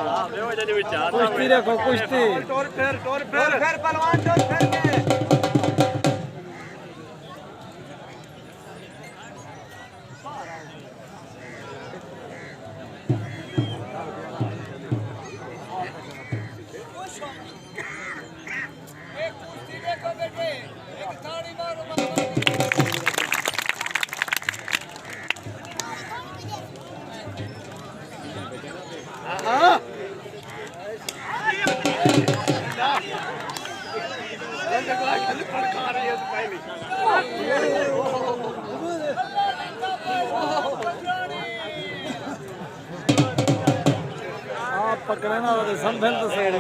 कुश्ती देखो कुश्ती टोर फेर पहलवान टोर फेर के एक कुश्ती देखो बेटे एक ताड़ी मारो आप पकड़े ना तो संभल तो सही ना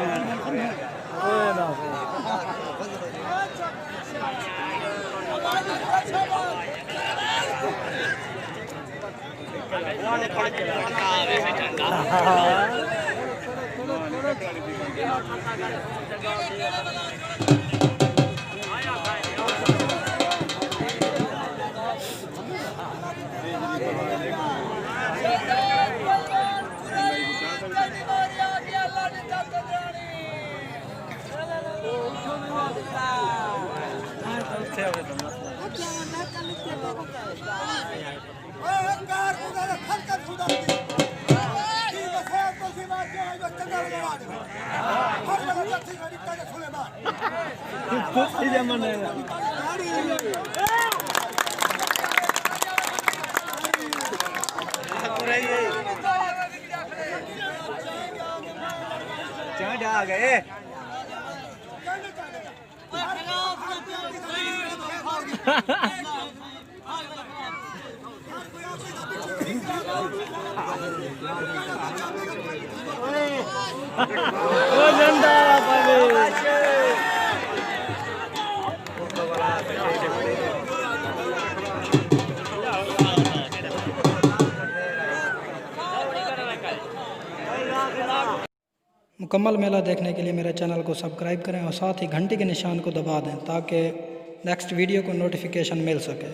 आ गए मुकम्मल मेला देखने के लिए मेरे चैनल को सब्सक्राइब करें और साथ ही घंटी के निशान को दबा दें ताकि नेक्स्ट वीडियो को नोटिफिकेशन मिल सके।